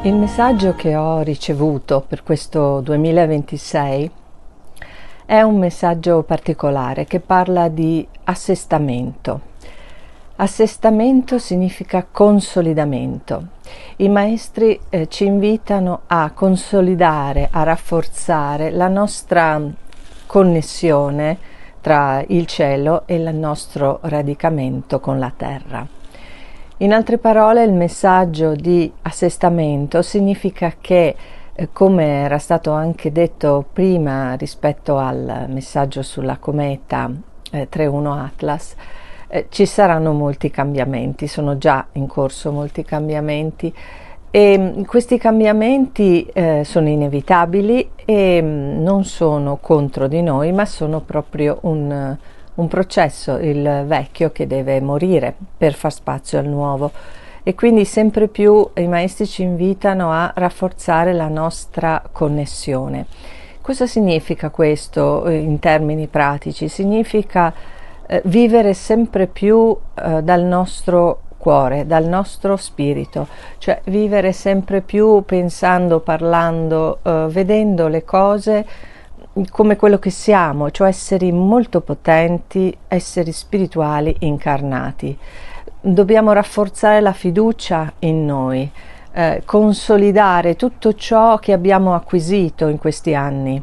Il messaggio che ho ricevuto per questo 2026 è un messaggio particolare che parla di assestamento. Assestamento significa consolidamento. I maestri ci invitano a consolidare, a rafforzare la nostra connessione tra il cielo e il nostro radicamento con la terra. In altre parole, il messaggio di assestamento significa che, come era stato anche detto prima rispetto al messaggio sulla cometa 31 Atlas, ci saranno molti cambiamenti, sono già in corso molti cambiamenti e questi cambiamenti sono inevitabili e non sono contro di noi, ma sono proprio un processo, il vecchio che deve morire per far spazio al nuovo, e quindi sempre più i maestri ci invitano a rafforzare la nostra connessione. Cosa significa questo in termini pratici? Significa vivere sempre più dal nostro cuore, dal nostro spirito, cioè vivere sempre più pensando, parlando, vedendo le cose come quello che siamo, cioè esseri molto potenti, esseri spirituali incarnati. Dobbiamo rafforzare la fiducia in noi, consolidare tutto ciò che abbiamo acquisito in questi anni.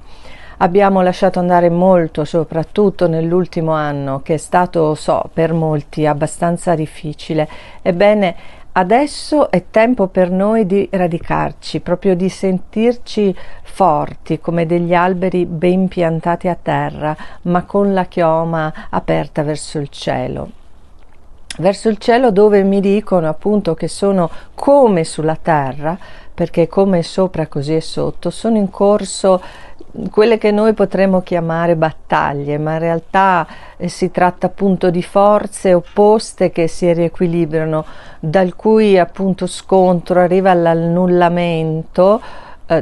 Abbiamo lasciato andare molto, soprattutto nell'ultimo anno, che è stato, per molti abbastanza difficile. Ebbene, adesso è tempo per noi di radicarci, proprio di sentirci forti come degli alberi ben piantati a terra, ma con la chioma aperta verso il cielo. Verso il cielo, dove mi dicono appunto che sono come sulla terra, perché come è sopra così è sotto, sono in corso quelle che noi potremmo chiamare battaglie, ma in realtà si tratta appunto di forze opposte che si riequilibrano, dal cui appunto scontro arriva all'annullamento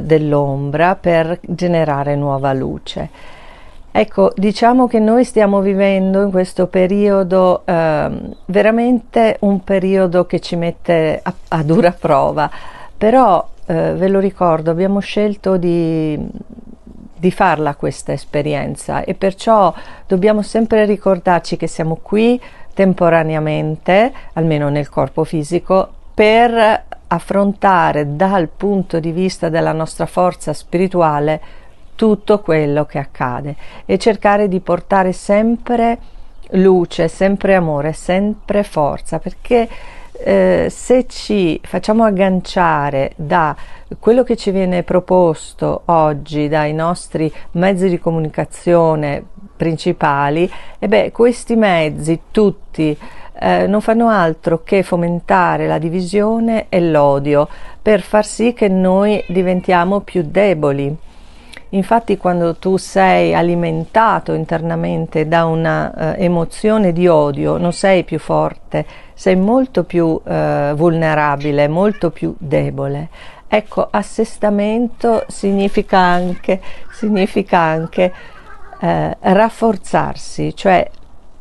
dell'ombra per generare nuova luce. Ecco, diciamo che noi stiamo vivendo in questo periodo veramente un periodo che ci mette a dura prova, però ve lo ricordo, abbiamo scelto di farla questa esperienza, e perciò dobbiamo sempre ricordarci che siamo qui temporaneamente, almeno nel corpo fisico, per affrontare dal punto di vista della nostra forza spirituale tutto quello che accade e cercare di portare sempre luce, sempre amore, sempre forza, perché se ci facciamo agganciare da quello che ci viene proposto oggi dai nostri mezzi di comunicazione principali, questi mezzi tutti non fanno altro che fomentare la divisione e l'odio per far sì che noi diventiamo più deboli. Infatti, quando tu sei alimentato internamente da una emozione di odio, non sei più forte, sei molto più vulnerabile, molto più debole. Ecco, assestamento significa anche rafforzarsi, cioè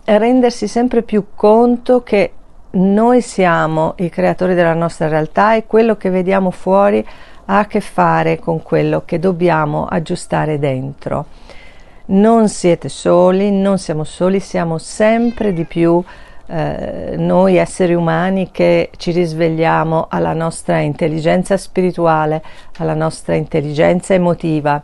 rendersi sempre più conto che noi siamo i creatori della nostra realtà e quello che vediamo fuori ha a che fare con quello che dobbiamo aggiustare dentro. Non siete soli, non siamo soli, siamo sempre di più noi esseri umani che ci risvegliamo alla nostra intelligenza spirituale, alla nostra intelligenza emotiva,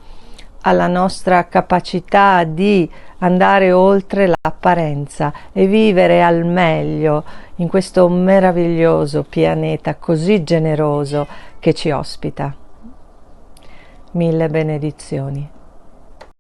alla nostra capacità di andare oltre l'apparenza e vivere al meglio in questo meraviglioso pianeta così generoso che ci ospita. Mille benedizioni.